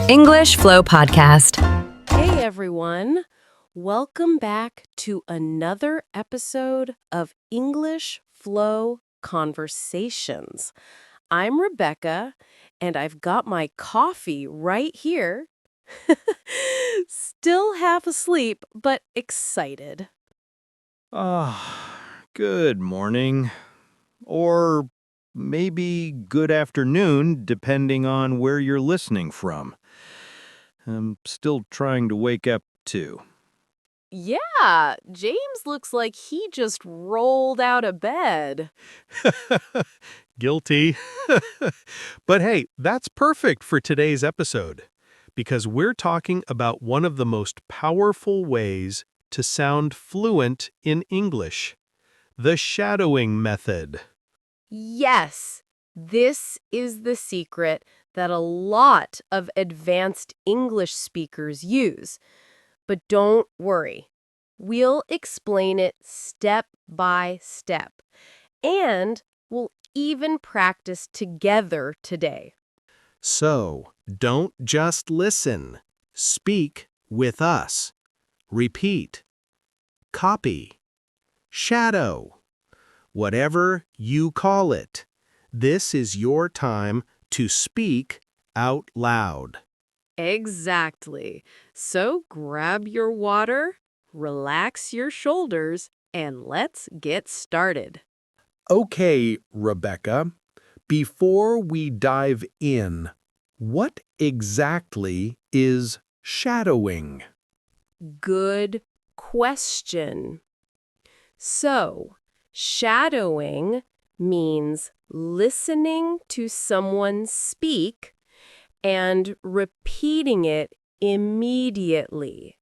English Flow Podcast. Hey everyone, welcome back to another episode of English Flow Conversations. I'm Rebecca, and I've got my coffee right here. Still half asleep, but excited. Good morning. Or maybe good afternoon, depending on where you're listening from. I'm still trying to wake up, too. Yeah, James looks like he just rolled out of bed. Guilty. But hey, that's perfect for today's episode, because we're talking about one of the most powerful ways to sound fluent in English, the shadowing method. Yes, this is the secret that a lot of advanced English speakers use. But don't worry, we'll explain it step by step. And we'll even practice together today. So, don't just listen. Speak with us. Repeat. Copy. Shadow. Whatever you call it. This is your time to speak out loud. Exactly. So grab your water, relax your shoulders, and let's get started. Okay, Rebecca, before we dive in, what exactly is shadowing? Good question. So, shadowing means listening to someone speak and repeating it immediately,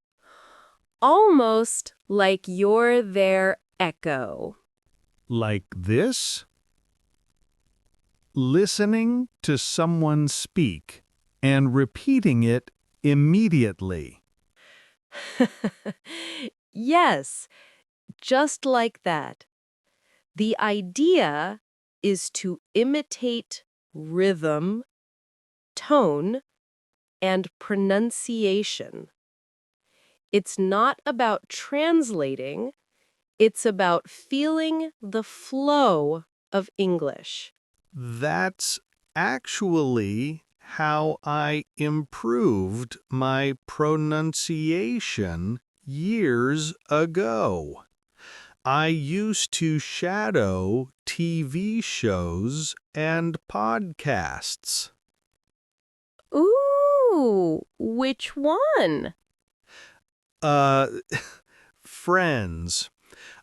almost like you're their echo. Like this? Listening to someone speak and repeating it immediately. Yes, just like that. The idea is to imitate rhythm, tone, and pronunciation. It's not about translating, it's about feeling the flow of English. That's actually how I improved my pronunciation years ago. I used to shadow TV shows and podcasts. Ooh, which one? Uh, Friends.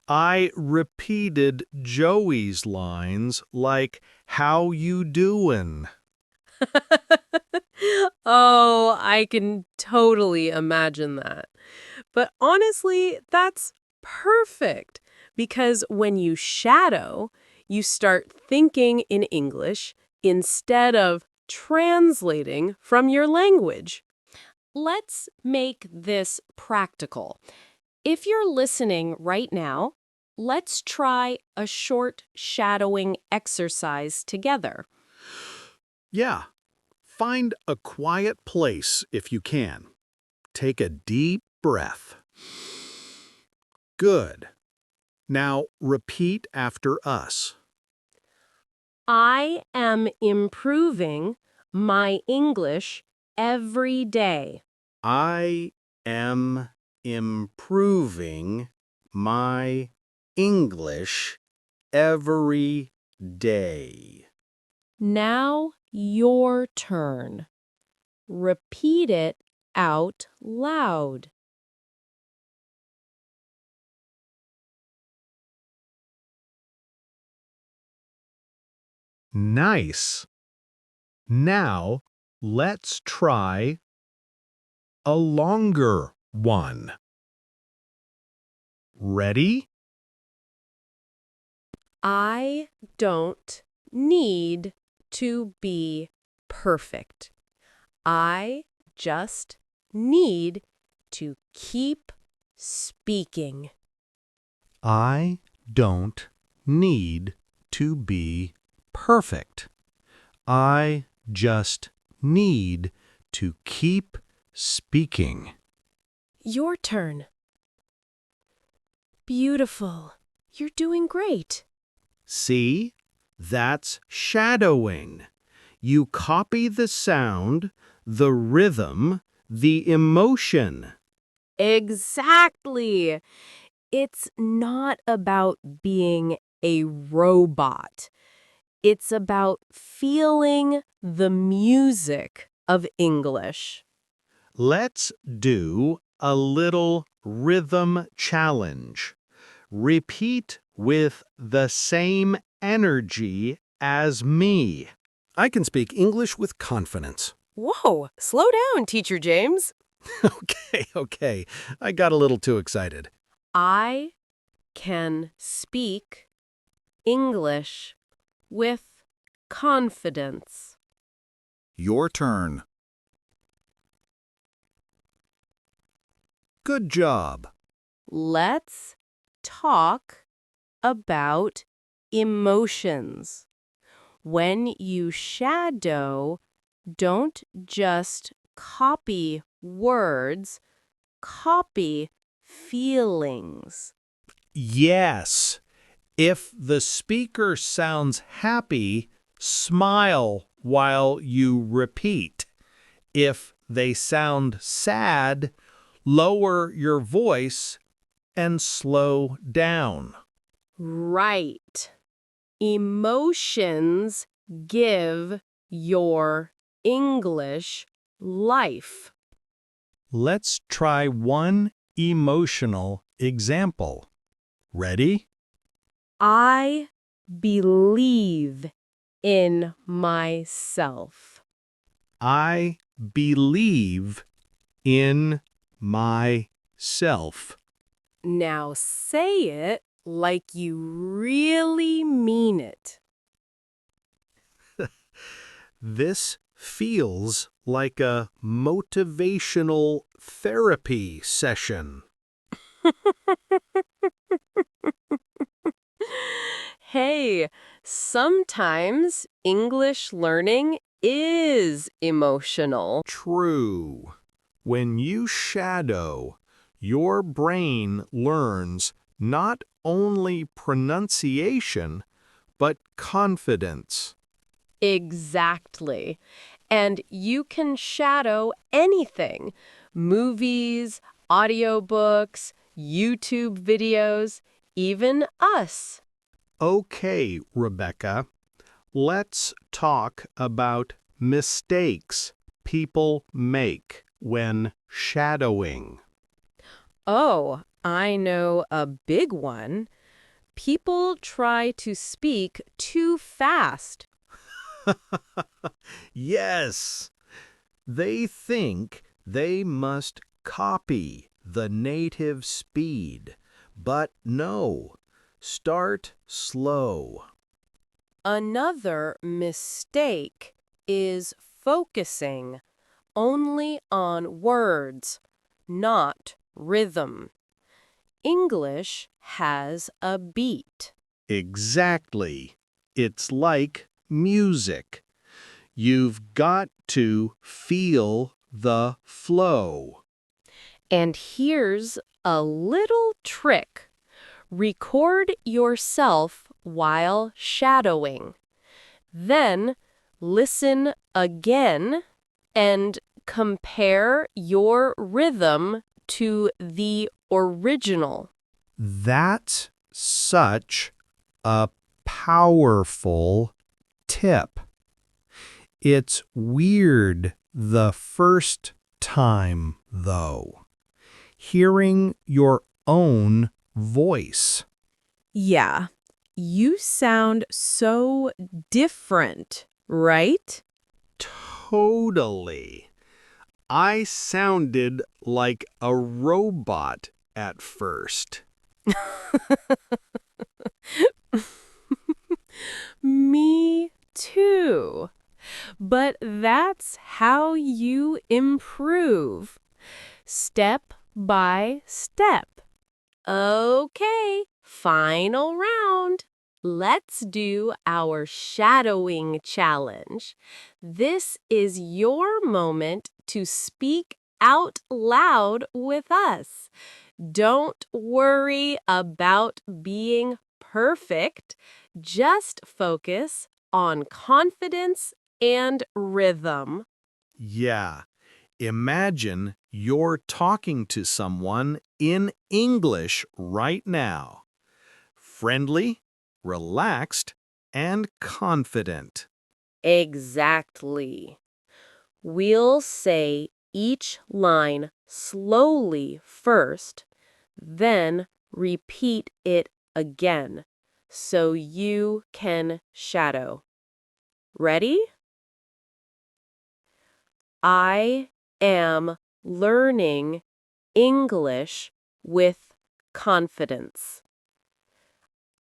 I repeated Joey's lines like, "How you doin'?" Oh, I can totally imagine that. But honestly, that's perfect because when you shadow, you start thinking in English instead of translating from your language. Let's make this practical. If you're listening right now, let's try a short shadowing exercise together. Yeah. Find a quiet place if you can. Take a deep breath. Good. Now repeat after us. I am improving my English every day. I am improving my English every day. Now your turn. Repeat it out loud. Nice. Now let's try a longer one. Ready? I don't need to be perfect. I just need to keep speaking. I don't need to be perfect. I just need to keep speaking. Your turn. Beautiful. You're doing great. See? That's shadowing. You copy the sound, the rhythm, the emotion. Exactly. It's not about being a robot. It's about feeling the music of English. Let's do a little rhythm challenge. Repeat with the same energy as me. I can speak English with confidence. Whoa, slow down, Teacher James. Okay. I got a little too excited. I can speak English with confidence. Your turn. Good job. Let's talk about emotions. When you shadow, don't just copy words, copy feelings. Yes. If the speaker sounds happy, smile while you repeat. If they sound sad, lower your voice and slow down. Right. Emotions give your English life. Let's try one emotional example. Ready? I believe in myself. I believe in myself. Now say it like you really mean it. This feels like a motivational therapy session. Hey, sometimes English learning is emotional. True. When you shadow, your brain learns not only pronunciation, but confidence. Exactly. And you can shadow anything: movies, audiobooks, YouTube videos, even us. Okay, Rebecca, let's talk about mistakes people make when shadowing. Oh, I know a big one. People try to speak too fast. Yes, they think they must copy the native speed, but no, start slow. Another mistake is focusing only on words, not rhythm. English has a beat. Exactly. It's like music. You've got to feel the flow. And here's a little trick. Record yourself while shadowing. Then listen again and compare your rhythm to the original. That's such a powerful tip. It's weird the first time, though. Hearing your own voice. Yeah, you sound so different, right? Totally. I sounded like a robot at first. Me too. But that's how you improve. Step by step. Okay, final round. Let's do our shadowing challenge. This is your moment to speak out loud with us. Don't worry about being perfect. Just focus on confidence and rhythm. Yeah. Imagine you're talking to someone in English right now. Friendly, relaxed, and confident. Exactly. We'll say each line slowly first, then repeat it again so you can shadow. Ready? I am learning English with confidence.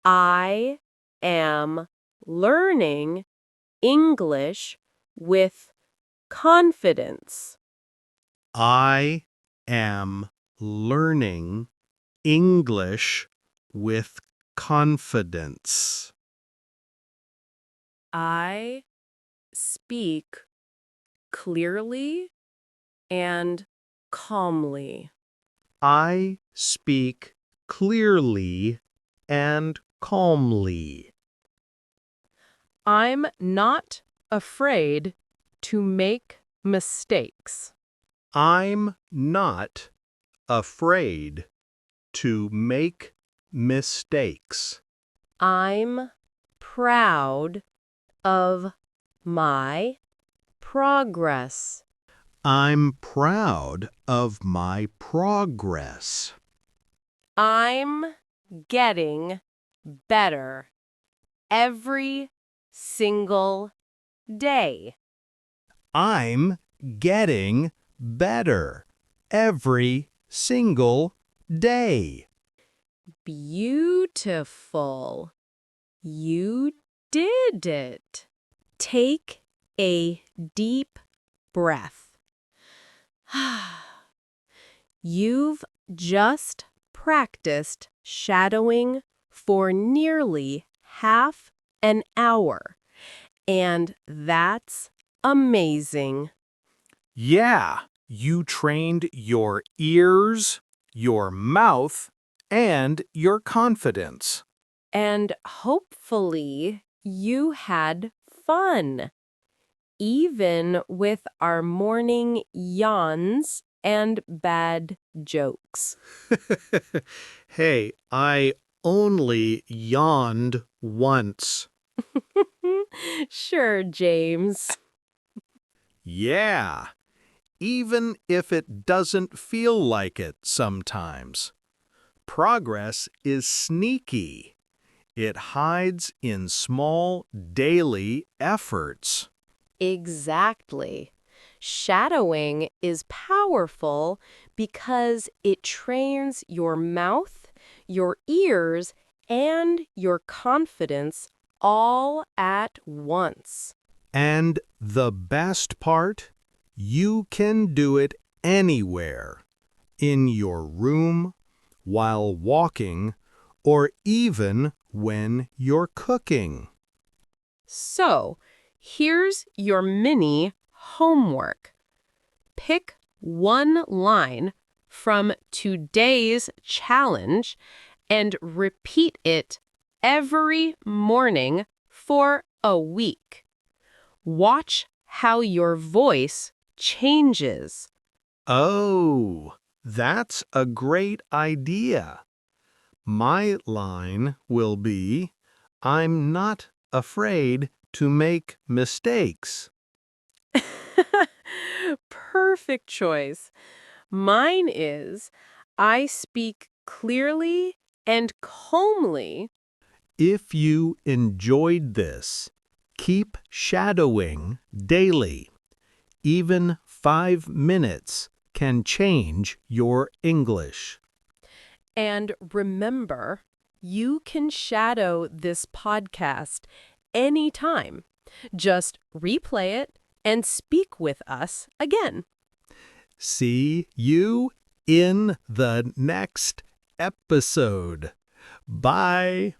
I am learning English with confidence. I am learning English with confidence. I speak clearly and calmly. I speak clearly and calmly. I'm not afraid to make mistakes. I'm not afraid to make mistakes. I'm proud of my progress. I'm proud of my progress. I'm getting better every single day. I'm getting better every single day. Beautiful. You did it. Take a deep breath. You've just practiced shadowing for nearly half an hour, and that's amazing. Yeah, you trained your ears, your mouth, and your confidence. And hopefully you had fun, even with our morning yawns and bad jokes. Hey, I only yawned once. Sure, James. Yeah, even if it doesn't feel like it sometimes. Progress is sneaky. It hides in small daily efforts. Exactly. Shadowing is powerful because it trains your mouth, your ears, and your confidence all at once. And the best part? You can do it anywhere. In your room, while walking, or even when you're cooking. So, here's your mini homework. Pick one line from today's challenge and repeat it every morning for a week. Watch how your voice changes. Oh, that's a great idea. My line will be, I'm not afraid to make mistakes. Perfect choice. Mine is, I speak clearly and calmly. If you enjoyed this, keep shadowing daily. Even 5 minutes can change your English. And remember, you can shadow this podcast anytime. Just replay it and speak with us again. See you in the next episode. Bye.